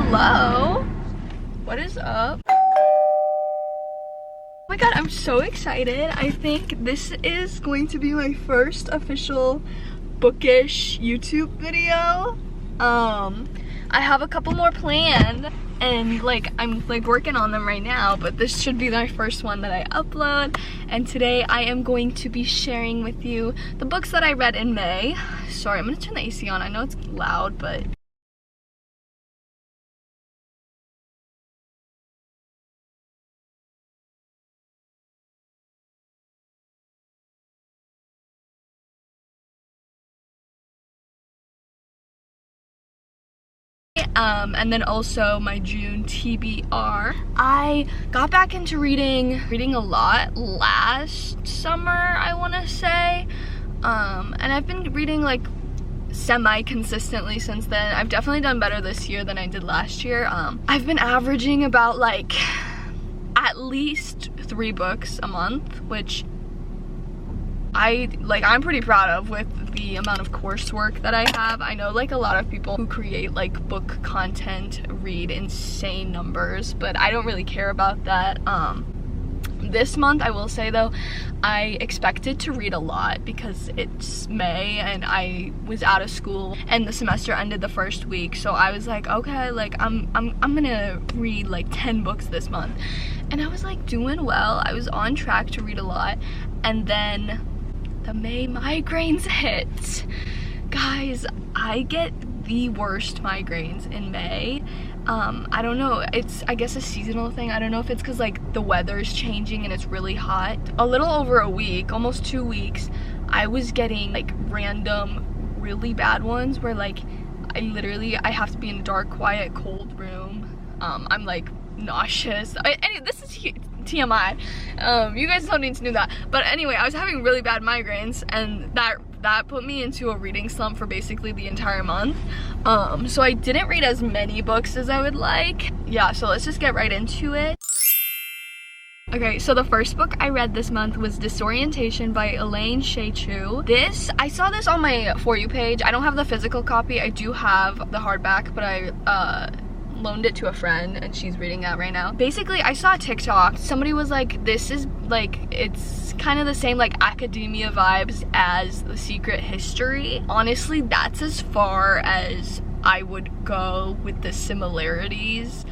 Hello, what is up? Oh my god, I'm so excited. I think this is going to be my first official bookish YouTube video. I have a couple more planned and I'm working on them right now, but this should be my first one that I upload. And today I am going to be sharing with you the books that I read in May. Sorry, I'm gonna turn the AC on. I know it's loud, but and then also my June TBR. I got back into reading a lot last summer, I want to say, and I've been reading semi-consistently since then. I've definitely done better this year than I did last year. I've been averaging about at least 3 books a month, which I'm pretty proud of with the amount of coursework that I have. I know a lot of people who create book content read insane numbers, but I don't really care about that. This month, I will say though, I expected to read a lot because it's May and I was out of school and the semester ended the first week, so I was like, okay, I'm gonna read 10 books this month. And I was doing well. I was on track to read a lot, and then the May migraines hit. Guys, I get the worst migraines in May. I don't know, it's I guess a seasonal thing. I don't know if it's because the weather's changing and it's really hot. A little over a week, almost 2 weeks, I was getting random really bad ones where I have to be in a dark, quiet, cold room. I'm nauseous. Anyway, this is TMI. You guys don't need to know that. But anyway, I was having really bad migraines, and that put me into a reading slump for basically the entire month. So I didn't read as many books as I would like. Yeah, so let's just get right into it. Okay, so the first book I read this month was Disorientation by Elaine Sheh-Chew. I saw this on my For You page. I don't have the physical copy. I do have the hardback, but I loaned it to a friend and she's reading that right now. Basically, I saw a TikTok. Somebody was this is it's kind of the same academia vibes as The Secret History. Honestly, that's as far as I would go with the similarities.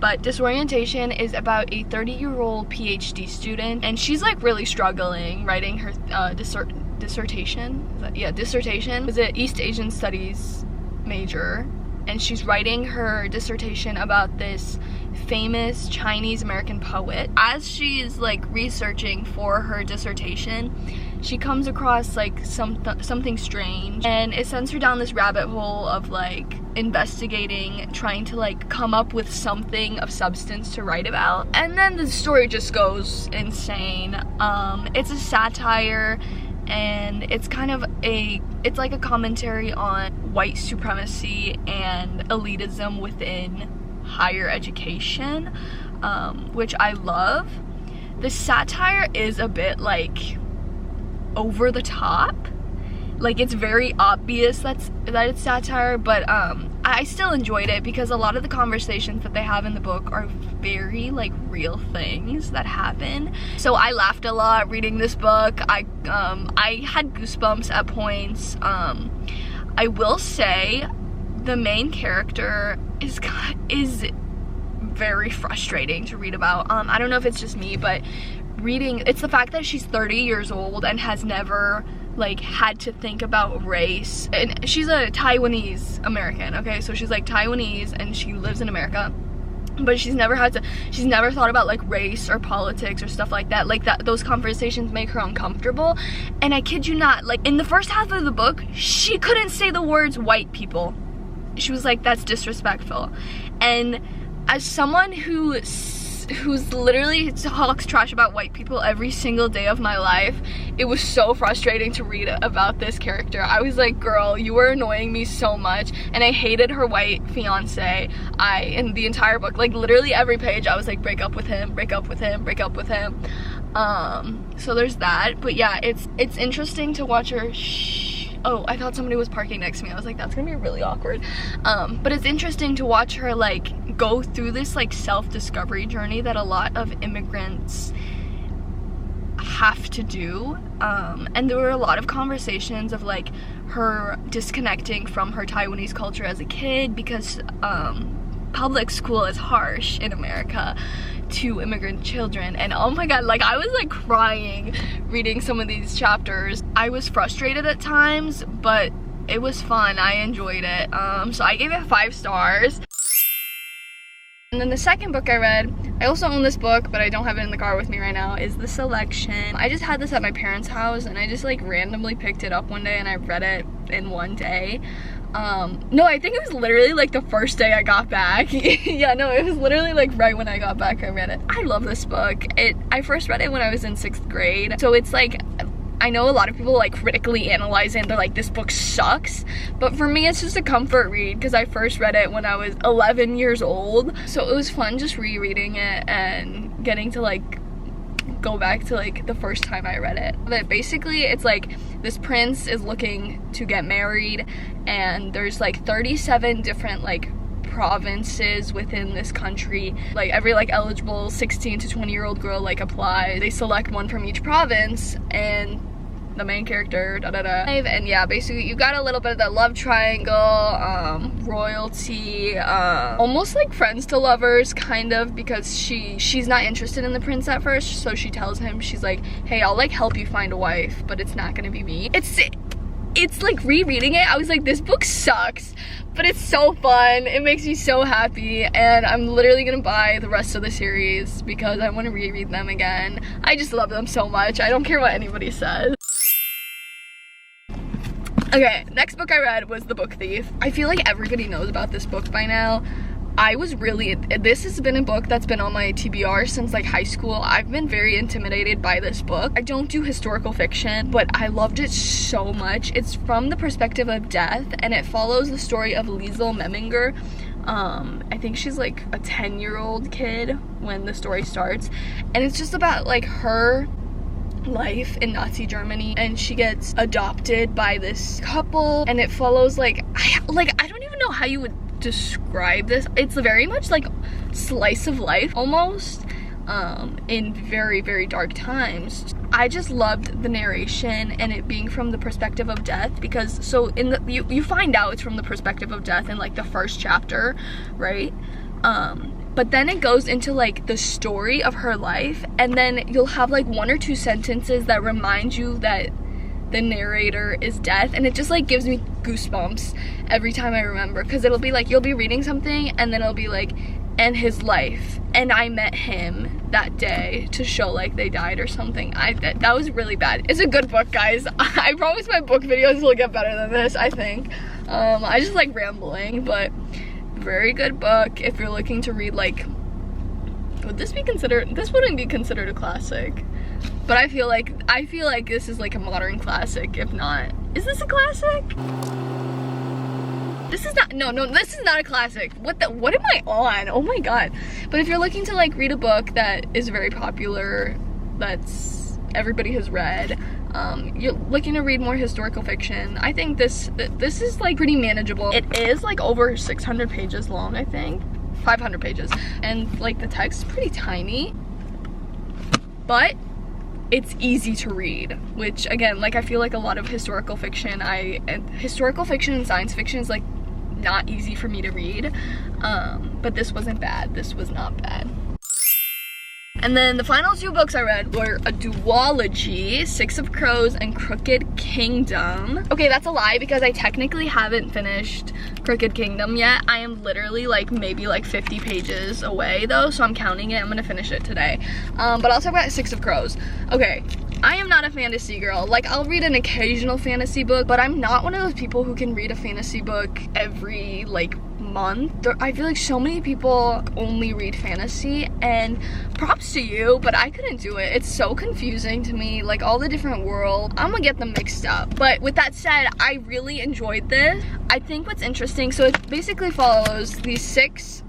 But Disorientation is about a 30-year-old PhD student, and she's really struggling writing her dissertation. Dissertation. Is it East Asian Studies major? And she's writing her dissertation about this famous Chinese American poet. As she's researching for her dissertation, she comes across something strange, and it sends her down this rabbit hole of investigating, trying to come up with something of substance to write about. And then the story just goes insane. It's a satire, and it's kind of it's a commentary on white supremacy and elitism within higher education, which I love. The satire is a bit over the top. It's very obvious that it's satire, but I still enjoyed it because a lot of the conversations that they have in the book are very real things that happen. So I laughed a lot reading this book. I had goosebumps at points. I will say the main character is very frustrating to read about. I don't know if it's just me, but it's the fact that she's 30 years old and has never had to think about race. And she's a Taiwanese American, okay? So she's Taiwanese and she lives in America, but she's never thought about race or politics or stuff like that. Those conversations make her uncomfortable. And I kid you not, in the first half of the book, she couldn't say the words white people. She was that's disrespectful. And as someone who's literally talks trash about white people every single day of my life, it was so frustrating to read about this character. I was girl, you were annoying me so much. And I hated her white fiance. In the entire book, literally every page, I was break up with him, break up with him, break up with him. So there's that. But yeah, it's interesting to watch her oh, I thought somebody was parking next to me. I was like, that's gonna be really awkward. But it's interesting to watch her like go through this like self-discovery journey that a lot of immigrants have to do. And there were a lot of conversations of like her disconnecting from her Taiwanese culture as a kid because public school is harsh in America to immigrant children. And oh my god, like I was like crying reading some of these chapters. I was frustrated at times, but it was fun. I enjoyed it. So I gave it 5 stars. And then the second book I read, I also own this book, but I don't have it in the car with me right now, is The Selection. I just had this at my parents' house, and I just like randomly picked it up one day and I read it in one day. No, I think it was literally like the first day I got back. Yeah, no, it was literally like right when I got back I read it. I love this book. I first read it when I was in 6th grade, so it's like, I know a lot of people like critically analyze it and they're like, this book sucks, but for me it's just a comfort read because I first read it when I was 11 years old, so it was fun just rereading it and getting to like go back to like the first time I read it. But basically it's like this prince is looking to get married, and there's like 37 different like provinces within this country. Like every like eligible 16 to 20-year-old girl like applies. They select one from each province, and the main character, and yeah, basically you got a little bit of that love triangle, royalty, almost like friends to lovers kind of, because she's not interested in the prince at first, so she tells him, she's like, hey, I'll like help you find a wife, but it's not gonna be me. It's like rereading it, I was like, this book sucks, but it's so fun. It makes me so happy, and I'm literally gonna buy the rest of the series because I want to reread them again. I just love them so much. I don't care what anybody says. Okay, next book I read was The Book Thief. I feel like everybody knows about this book by now. This has been a book that's been on my TBR since like high school. I've been very intimidated by this book. I don't do historical fiction, but I loved it so much. It's from the perspective of death, and it follows the story of Liesel Memminger. I think she's like a 10-year-old kid when the story starts, and it's just about like her life in Nazi Germany, and she gets adopted by this couple, and it follows like I don't even know how you would describe this. It's very much like slice of life almost, in very, very dark times. I just loved the narration and it being from the perspective of death, because so in the you find out it's from the perspective of death in like the first chapter, right? But then it goes into like the story of her life, and then you'll have like 1 or 2 sentences that remind you that the narrator is death, and it just like gives me goosebumps every time I remember, because it'll be like, you'll be reading something and then it'll be like, and his life, and I met him that day, to show like they died or something. That was really bad. It's a good book, guys. I promise my book videos will get better than this, I think. I just like rambling, but very good book if you're looking to read like, this wouldn't be considered a classic, but I feel like this is like a modern classic. If not, is this a classic? This is not, no, this is not a classic. What am I on? Oh my god. But if you're looking to like read a book that is very popular, that's everybody has read, you're looking to read more historical fiction, I think this is like pretty manageable. It is like over 600 pages long, I think 500 pages, and like the text is pretty tiny, but it's easy to read, which again, like I feel like a lot of historical fiction and science fiction is like not easy for me to read, but this wasn't bad. This was not bad. And then the final 2 books I read were a duology, 6 of Crows and Crooked Kingdom. Okay, that's a lie because I technically haven't finished Crooked Kingdom yet. I am literally like maybe like 50 pages away though, so I'm counting it. I'm gonna finish it today. But I'll talk about 6 of Crows. Okay, I am not a fantasy girl. Like, I'll read an occasional fantasy book, but I'm not one of those people who can read a fantasy book every like month. I feel like so many people only read fantasy, and props to you, but I couldn't do it. It's so confusing to me, like all the different worlds. I'm gonna get them mixed up. But with that said, I really enjoyed this. I think what's interesting, so it basically follows these six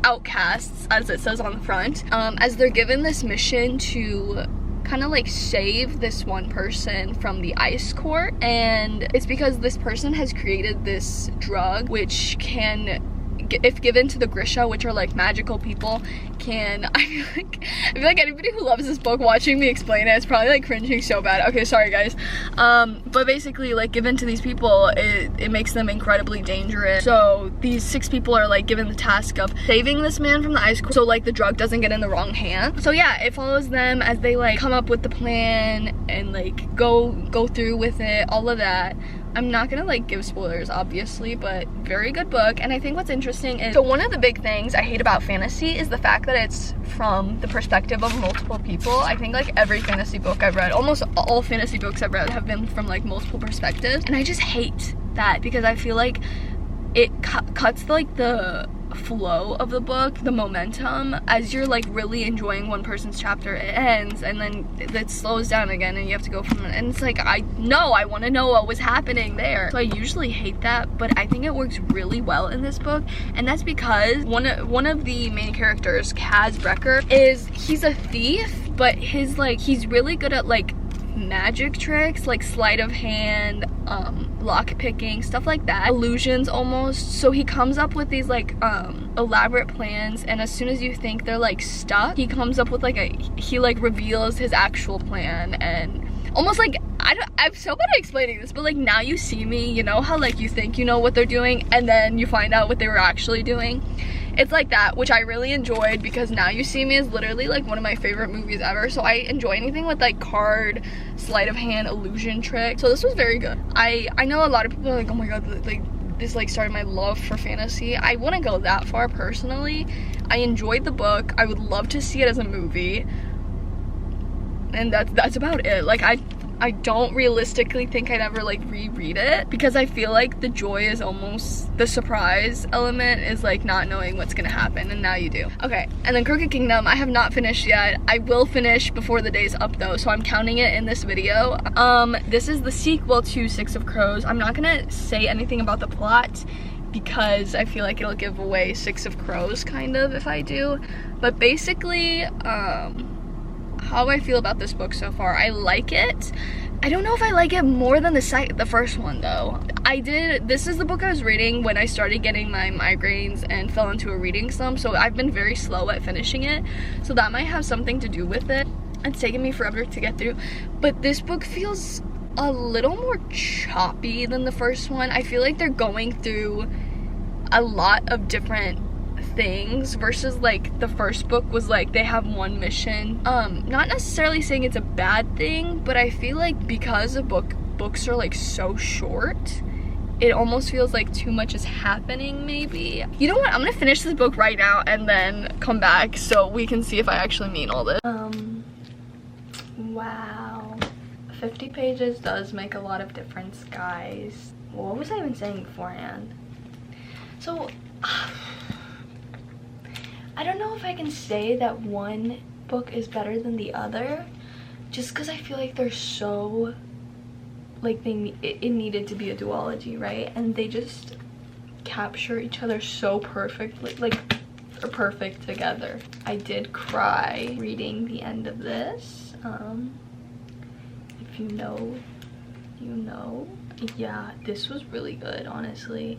outcasts, as it says on the front, as they're given this mission to kind of like save this one person from the ice court, and it's because this person has created this drug which can, if given to the Grisha, which are like magical people, can, I feel like anybody who loves this book watching me explain it is probably like cringing so bad. Okay, sorry guys. But basically, like, given to these people, it makes them incredibly dangerous. So these 6 people are like given the task of saving this man from the ice court, so like the drug doesn't get in the wrong hands. So yeah, it follows them as they like come up with the plan and like go through with it, all of that. I'm not gonna like give spoilers obviously, but very good book. And I think what's interesting is, so one of the big things I hate about fantasy is the fact that it's from the perspective of multiple people. I think like every fantasy book I've read, almost all fantasy books I've read have been from like multiple perspectives, and I just hate that because I feel like it cuts like the flow of the book, the momentum. As you're like really enjoying one person's chapter, it ends and then it slows down again and you have to go from it, and it's like, I want to know what was happening there. So I usually hate that, but I think it works really well in this book, and that's because one of the main characters, Kaz Brecker, he's a thief, but he's really good at like magic tricks, like sleight of hand, lock picking, stuff like that, illusions almost. So he comes up with these like elaborate plans, and as soon as you think they're like stuck, he comes up with like he reveals his actual plan. And almost like, I'm so bad at explaining this, but like, Now You See Me, you know how like you think you know what they're doing and then you find out what they were actually doing? It's like that, which I really enjoyed, because Now You See Me is literally like one of my favorite movies ever. So I enjoy anything with like card, sleight of hand, illusion trick. So this was very good. I know a lot of people are like, oh my god, like this like started my love for fantasy. I wouldn't go that far personally. I enjoyed the book. I would love to see it as a movie. And that's about it. Like I don't realistically think I'd ever like reread it, because I feel like the joy is almost, the surprise element is like not knowing what's gonna happen, and now you do. Okay, and then Crooked Kingdom, I have not finished yet. I will finish before the day's up though, so I'm counting it in this video. This is the sequel to Six of Crows. I'm not gonna say anything about the plot because I feel like it'll give away Six of Crows kind of if I do. But basically, how I feel about this book so far, I like it. I don't know if I like it more than the first one though. This is the book I was reading when I started getting my migraines and fell into a reading slump, so I've been very slow at finishing it, so that might have something to do with it. It's taken me forever to get through, but this book feels a little more choppy than the first one. I feel like they're going through a lot of different things versus like the first book was like they have one mission. Not necessarily saying it's a bad thing, but I feel like because the books are like so short, it almost feels like too much is happening maybe. You know what, I'm gonna finish this book right now and then come back so we can see if I actually mean all this. Wow, 50 pages does make a lot of difference, guys. What was I even saying beforehand? So I don't know if I can say that one book is better than the other, just because I feel like they're so, like, it needed to be a duology, right? And they just capture each other so perfectly, like, they're perfect together. I did cry reading the end of this. If you know, you know. Yeah, this was really good, honestly.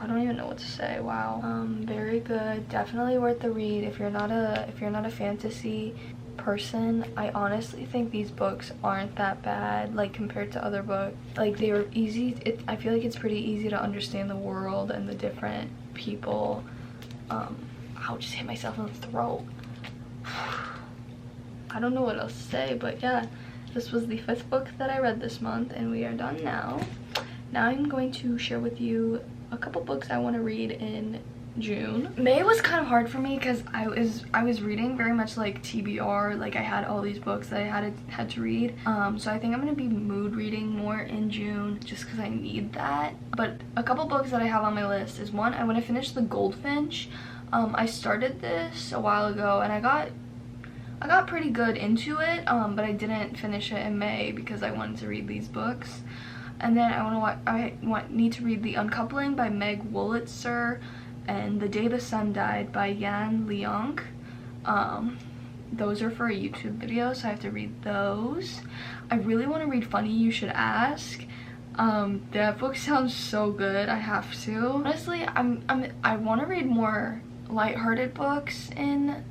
I don't even know what to say. Wow. Very good. Definitely worth the read if you're not a fantasy person. I honestly think these books aren't that bad, like, compared to other books. Like, they were easy. I feel like it's pretty easy to understand the world and the different people. I'll just hit myself in the throat. I don't know what else to say, but yeah, this was the 5th book that I read this month, and we are done now. Now I'm going to share with you a couple books I want to read in June. May was kind of hard for me because I was reading very much like TBR, like I had all these books that I had to read. So I think I'm gonna be mood reading more in June just because I need that. But a couple books that I have on my list is, one, I want to finish The Goldfinch. I started this a while ago and I got pretty good into it, but I didn't finish it in May because I wanted to read these books. And then I need to read The Uncoupling by Meg Wolitzer and The Day the Sun Died by Yan Leong. those are for a YouTube video, so I have to read those. I really want to read Funny You Should Ask. That book sounds so good. I have to. Honestly, I want to read more lighthearted books in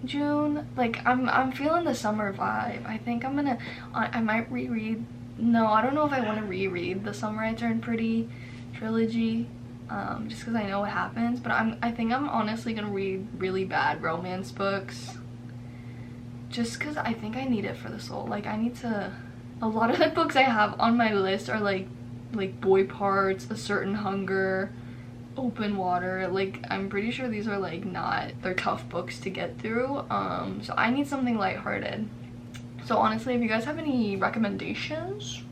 June. Like I'm feeling the summer vibe. I think I might reread. No, I don't know if I want to reread the Summer I Turned Pretty trilogy, just because I know what happens. But I think I'm honestly gonna read really bad romance books, just because I think I need it for the soul. Like I need to. A lot of the books I have on my list are like Boy Parts, A Certain Hunger, Open Water. Like I'm pretty sure these are like they're tough books to get through. So I need something lighthearted. So honestly, if you guys have any recommendations,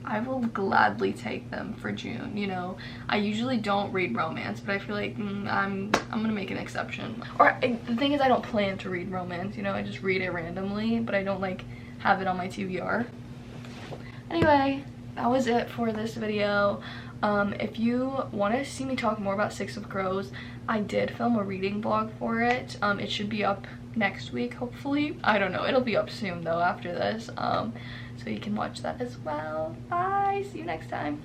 I will gladly take them for June. You know, I usually don't read romance, but I feel like I'm gonna make an exception. Or the thing is, I don't plan to read romance, you know, I just read it randomly, but I don't like have it on my TBR. Anyway, that was it for this video. If you want to see me talk more about Six of Crows, I did film a reading vlog for it. It should be up next week, hopefully. I don't know, it'll be up soon though after this, so you can watch that as well. Bye, see you next time.